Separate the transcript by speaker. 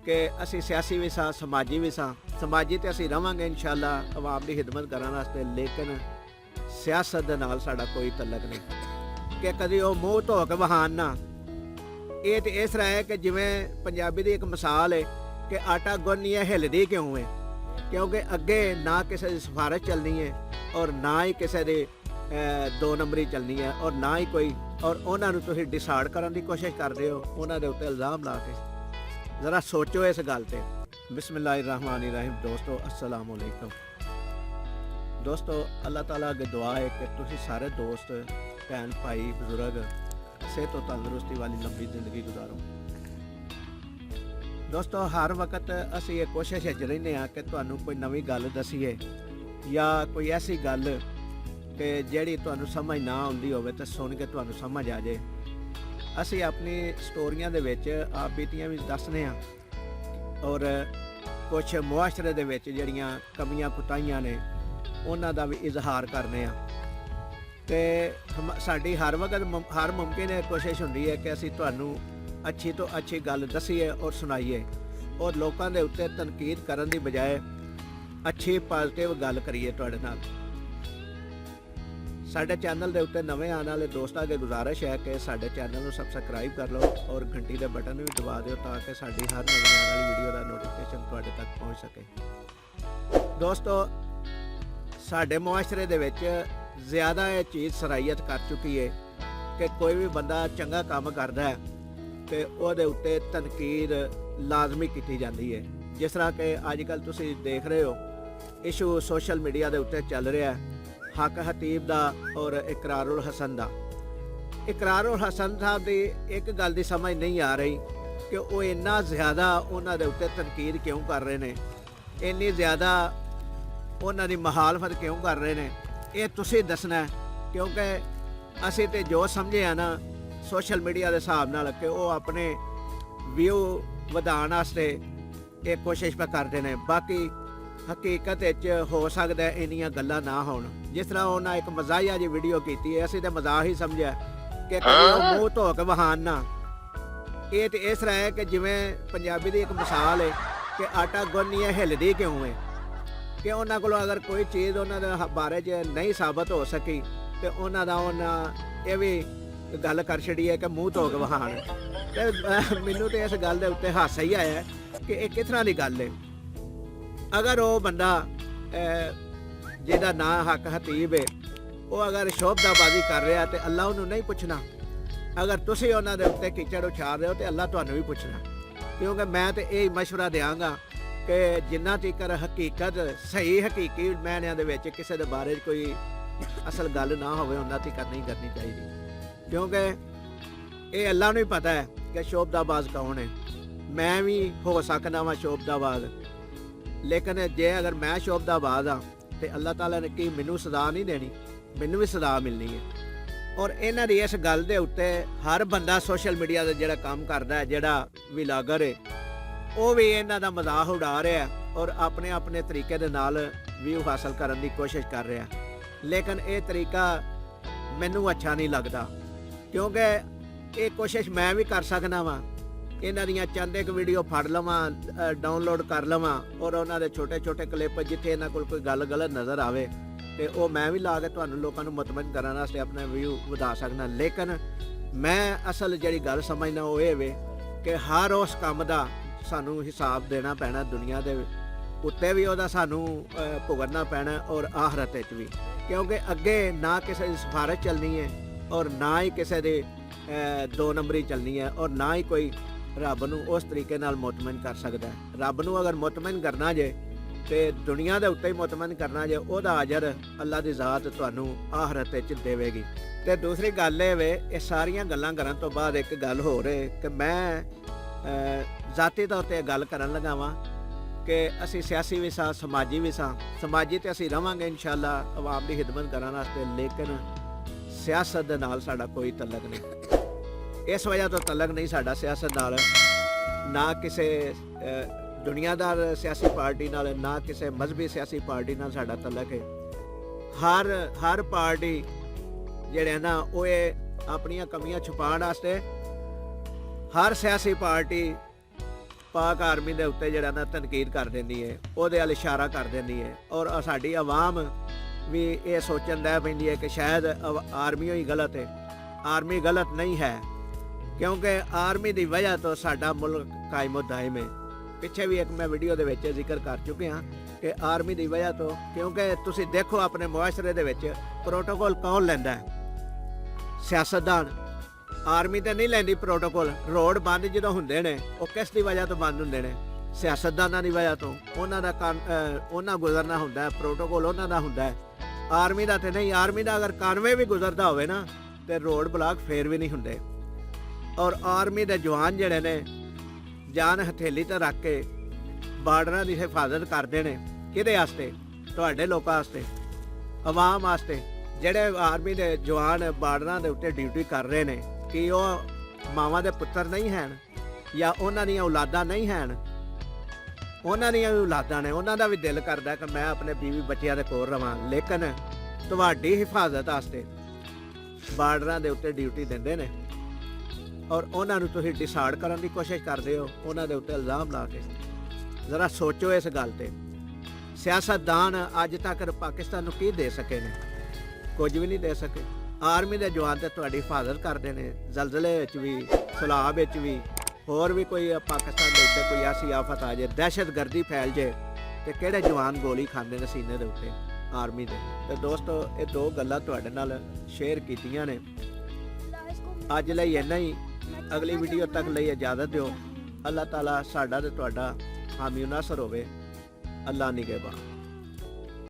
Speaker 1: कि असी सियासी भी सां समाजी भी सां। समाजी तो असी रवांगे इंशाअल्लाह आवाम की खिदमत करने वास्ते, लेकिन सियासत दे नाल साडा कोई तलक नहीं कि कभी वो मूँह धो के बहान ना। ये तो इस तरह है कि जिमें पंजाबी की एक मिसाल है कि आटा गुन्नी है हिलदी क्यों है, क्योंकि अगे ना किसी की सिफारिश चलनी है और ना ही किसी की दो नंबरी चलनी है और ना ही कोई, और उन्होंने तुसीं डिसाइड करने की कोशिश करते हो उन्होंने उत्ते इल्ज़ाम ला के। ज़रा सोचो इस गल ते। बिस्मिल्लाहिर्रहमानिर्रहीम। दोस्तों अस्सलाम वालेकुम। दोस्तों अल्लाह ताला अगे दुआ है कि तुसीं सारे दोस्त भैन भाई बजुर्ग सेहत और तंदुरुस्ती वाली लंबी जिंदगी गुजारो। दोस्तों हर वक्त असी ये कोशिश रहने कि तुहानू कोई नवी गल दसीए या कोई ऐसी गल कि जिहड़ी तुहानू समझ ना आउंदी होवे ते सुन के तुहानू समझ आ जाए। असी अपनी स्टोरियां दे विच आप बीतियां भी दसने आ और कुछ मुआशरे दे विच जिहड़ियां कमियां कुताहियां ने उन्हां दा भी इजहार करने आ। ते साडी हर वक्त हर मुमकिन कोशिश हुंदी है कि असी तुहानू अच्छी तो अच्छी गल दसीए और सुनाइए और लोगों के उत्ते तनकीद करन दी बजाय अच्छी पॉजिटिव गल करिए तुहाडे नाल। साडे चैनल के उत्ते नवे आने वाले दोस्तों अगे गुजारिश है कि साडे चैनल को सबसक्राइब कर लो और घंटी के बटन भी दबा दो ताकि साडी हर नवी आने वाली वीडियो का नोटिफिकेशन तुहाडे तक पहुँच सके। दोस्तों साडे मुआशरे दे विच ज़्यादा ये चीज़ सराहियत कर चुकी है कि कोई भी बंदा चंगा काम करता है तो ਉਹਦੇ उत्ते तनकीद लाजमी की जाती है। जिस तरह कि अजकल तुसी देख रहे हो इशू सोशल मीडिया के उत्ते चल रहा है हक हतीब का और इकरारुल हसन का। इकरारुल हसन साहब की एक गल की समझ नहीं आ रही कि वो इन्ना ज़्यादा उन्होंने उत्ते तनकीद क्यों कर रहे हैं, इन्नी ज़्यादा उन्होंने मुखालफत क्यों कर रहे हैं, ये तुसी दसना है। क्योंकि असी तो जो समझे हैं ना सोशल मीडिया के हिसाब नाल कि वो अपने व्यू वधाउण वास्ते ये कोशिश पे करते हैं, बाकी हकीकत हो सकता है इन्नियां गल्लां ना होण। जिस तरह उन्हें एक मज़ाहिया जी वीडियो की है, असी तो मजाक ही समझा कि कभी वो मूँह धो के बहान ना। ये तो इस तरह है कि जिमें पंजाबी की एक मिसाल है कि आटा गुन्नी है हिलदी क्यों है, कि उन्होंने को अगर कोई चीज़ उन्होंने बारे च नहीं साबित हो सकी तो उन्होंने ये भी गल कर छड़ी है कि मूँह धो के बहान। तो मैनू तो इस गल के उत्ते हासा ही आया कि ये किस तरह की गल है। अगर वो बंदा जिहदा नाम हक हतीब है वो अगर शोभताबाजी कर रहा तो अल्लाह उन्होंने नहीं पूछना। अगर तुसी उन्होंने उत्ते कीचड़ उछाल रहे हो तो अल्लाह तुहानू भी पूछना। क्योंकि मैं तो यही मशवरा देंगा कि जिन्ना तक हकीकत सही हकीकी मैनिਆਂ ਦੇ ਵਿੱਚ ਕਿਸੇ ਦੇ बारे कोई असल गल ना हो उन्ना तक नहीं करनी चाहिए। क्योंकि ये अल्लाह नूं ही पता है कि शोभताबाज कौन है। मैं भी हो सकता वा शोभताबाज, लेकिन जे अगर मैं शोभताबाज हाँ तो अल्लाह ताला ने की मैनू सदा नहीं देनी, मैनू भी सदा मिलनी है। और इन्हां दी इस गल दे उत्ते हर बंदा सोशल मीडिया का जिहड़ा काम करता है, जिहड़ा व्लॉगर है, वो भी इन्हां दा मजाक उड़ा रहा है और अपने अपने तरीके दे नाल व्यू हासिल करने की कोशिश कर रहा है। लेकिन ये तरीका मैनू अच्छा नहीं लगता, क्योंकि ये कोशिश मैं भी कर सकना वा। इन्हां दियां चंद एक वीडियो फड़ लवां, डाउनलोड कर लवां और उन्होंने छोटे छोटे क्लिप जिथे इन्हां कोल कोई गल गलत नज़र आवे तो वो मैं भी ला के तुहानू लोगों को मुतमईन करने वास्ते अपना व्यू वधा सकना। लेकिन मैं असल जिहड़ी गल समझना वो ये वे कि हर उस काम का सानू हिसाब देना पैना, दुनिया के उत्ते भी वह सानू भुगतना पैना और आखरत भी। क्योंकि अगे ना किसी की सिफारिश चलनी है और ना ही किसी की दो नंबरी चलनी है और ना ही कोई रब नूं उस तरीके नाल मुतमईन कर सकता है। रब नूं अगर मुतमईन करना जे तो दुनिया के उत्ते ही मुतमईन करना जे, उहदा अजर अल्लाह की ज़ात तुहानू आखरत च देवेगी। तो दूसरी गल ये सारियां गल्लां करन तो बाद एक गल हो रही कि मैं ज़ाती तौर पर गल करन लगा वां कि असी सियासी भी सां समाजी भी सां। समाजी तो असी रवांगे इंशाअल्लाह आवाम की खिदमत करने वास्ते, लेकिन सियासत दे नाल साडा कोई तलक नहीं। इस वजह तो तलक नहीं साडा सियासत नाल, ना किसी दुनियादार सियासी पार्टी नाल, ना किसी मजहबी सियासी पार्टी नाल साडा तलक है। हर पार्टी जिहड़े ना वो अपनियां कमियां छुपाउण वास्ते हर सियासी पार्टी ਪਾਕ ਆਰਮੀ ਦੇ ਉੱਤੇ ਜਿਹੜਾ ਨਾ ਤਨਕੀਦ ਕਰ ਦਿੰਦੀ ਹੈ, ਉਹਦੇ ਵੱਲ ਇਸ਼ਾਰਾ ਕਰ ਦਿੰਦੀ ਹੈ। ਔਰ ਸਾਡੀ ਆਵਾਮ ਵੀ ਇਹ ਸੋਚਣ ਲੱਗ ਪੈਂਦੀ ਹੈ ਕਿ ਸ਼ਾਇਦ ਆਰਮੀ ਹੀ ਗਲਤ ਹੈ। ਆਰਮੀ ਗਲਤ ਨਹੀਂ ਹੈ, ਕਿਉਂਕਿ ਆਰਮੀ ਦੀ ਵਜ੍ਹਾ ਤੋਂ ਸਾਡਾ ਮੁਲਕ ਕਾਇਮ ਦਾਇਮ ਹੈ। ਪਿੱਛੇ ਵੀ ਇੱਕ ਮੈਂ ਵੀਡੀਓ ਦੇ ਵਿੱਚ ਜ਼ਿਕਰ ਕਰ ਚੁੱਕਿਆ ਕਿ ਆਰਮੀ ਦੀ ਵਜ੍ਹਾ ਤੋਂ, ਕਿਉਂਕਿ ਤੁਸੀਂ ਦੇਖੋ ਆਪਣੇ ਮੁਆਸ਼ਰੇ ਦੇ ਵਿੱਚ ਪ੍ਰੋਟੋਕੋਲ ਕੌਣ ਲੈਂਦਾ ਹੈ? ਸਿਆਸਤਦਾਨ। ਆਰਮੀ ਤੇ ਨਹੀਂ ਲੈਂਦੀ ਪ੍ਰੋਟੋਕੋਲ। ਰੋਡ ਬੰਦ ਜਦੋਂ ਹੁੰਦੇ ਨੇ ਉਹ ਕਿਸ ਦੀ ਵਜ੍ਹਾ ਤੋਂ ਬੰਦ ਹੁੰਦੇ ਨੇ? ਸਿਆਸਤਦਾਨਾਂ ਦੀ ਵਜ੍ਹਾ ਤੋਂ। ਉਹਨਾਂ ਦਾ ਉਹਨਾਂ ਗੁਜ਼ਰਨਾ ਹੁੰਦਾ ਹੈ, ਪ੍ਰੋਟੋਕੋਲ ਉਹਨਾਂ ਦਾ ਹੁੰਦਾ ਹੈ। ਆਰਮੀ ਦਾ ਤੇ ਨਹੀਂ। ਆਰਮੀ ਦਾ ਅਗਰ ਕਾਨਵੇ ਵੀ ਗੁਜ਼ਰਦਾ ਹੋਵੇ ਨਾ ਤੇ ਰੋਡ ਬਲਾਕ ਫੇਰ ਵੀ ਨਹੀਂ ਹੁੰਦੇ। ਔਰ ਆਰਮੀ ਦੇ ਜਵਾਨ ਜਿਹੜੇ ਨੇ ਜਾਨ ਹਥੇਲੀ ਤੇ ਰੱਖ ਕੇ ਬਾਰਡਰਾਂ ਦੀ ਹਿਫਾਜ਼ਤ ਕਰਦੇ ਨੇ। ਕਿਹਦੇ ਵਾਸਤੇ? ਤੁਹਾਡੇ ਲੋਕਾਂ ਵਾਸਤੇ, ਆਵਾਮ ਵਾਸਤੇ। ਜਿਹੜੇ ਆਰਮੀ ਦੇ ਜਵਾਨ ਬਾਰਡਰਾਂ ਦੇ ਉੱਤੇ ਡਿਊਟੀ ਕਰ ਰਹੇ ਨੇ, ਕਿ ਉਹ ਮਾਵਾਂ ਦੇ ਪੁੱਤਰ ਨਹੀਂ ਹਨ ਜਾਂ ਉਹਨਾਂ ਦੀਆਂ ਔਲਾਦਾਂ ਨਹੀਂ ਹਨ? ਉਹਨਾਂ ਦੀਆਂ ਵੀ ਔਲਾਦਾਂ ਨੇ। ਉਹਨਾਂ ਦਾ ਵੀ ਦਿਲ ਕਰਦਾ ਕਿ ਮੈਂ ਆਪਣੇ ਬੀਵੀ ਬੱਚਿਆਂ ਦੇ ਕੋਲ ਰਵਾਂ, ਲੇਕਿਨ ਤੁਹਾਡੀ ਹਿਫਾਜ਼ਤ ਵਾਸਤੇ ਬਾਰਡਰਾਂ ਦੇ ਉੱਤੇ ਡਿਊਟੀ ਦਿੰਦੇ ਨੇ। ਔਰ ਉਹਨਾਂ ਨੂੰ ਤੁਸੀਂ ਡਿਸਾਈਡ ਕਰਨ ਦੀ ਕੋਸ਼ਿਸ਼ ਕਰਦੇ ਹੋ ਉਹਨਾਂ ਦੇ ਉੱਤੇ ਇਲਜ਼ਾਮ ਲਾ ਕੇ। ਜ਼ਰਾ ਸੋਚੋ ਇਸ ਗੱਲ ਤੇ। ਸਿਆਸਤਦਾਨ ਅੱਜ ਤੱਕ ਪਾਕਿਸਤਾਨ ਨੂੰ ਕੀ ਦੇ ਸਕੇ ਨੇ? ਕੁਝ ਵੀ ਨਹੀਂ ਦੇ ਸਕੇ। ਆਰਮੀ ਦੇ ਜਵਾਨ ਤੇ ਤੁਹਾਡੀ ਹਿਫਾਜ਼ਤ ਕਰਦੇ ਨੇ। ਜ਼ਲਜ਼ਲੇ ਵਿੱਚ ਵੀ, ਸੈਲਾਬ ਵਿੱਚ ਵੀ, ਹੋਰ ਵੀ ਕੋਈ ਪਾਕਿਸਤਾਨ ਦੇ ਉੱਤੇ ਕੋਈ ਐਸੀ ਆਫਤ ਆ ਜਾਏ, ਦਹਿਸ਼ਤਗਰਦੀ ਫੈਲ ਜਾਏ, ਤੇ ਕਿਹੜੇ ਜਵਾਨ ਗੋਲੀ ਖਾਂਦੇ ਨੇ ਸੀਨੇ ਦੇ ਉੱਤੇ? ਆਰਮੀ ਦੇ। ਤੇ ਦੋਸਤੋ, ਇਹ ਦੋ ਗੱਲਾਂ ਤੁਹਾਡੇ ਨਾਲ ਸ਼ੇਅਰ ਕੀਤੀਆਂ ਨੇ। ਅੱਜ ਲਈ ਇੰਨਾ ਹੀ। ਅਗਲੀ ਵੀਡੀਓ ਤੱਕ ਲਈ ਇਜਾਜ਼ਤ ਦਿਓ। ਅੱਲਾਹ ਤਾਲਾ ਸਾਡਾ ਤੇ ਤੁਹਾਡਾ ਹਾਮੀ ਨਾਸਰ ਹੋਵੇ। ਅੱਲਾਹ ਨਿਗਹਿਬਾਨ।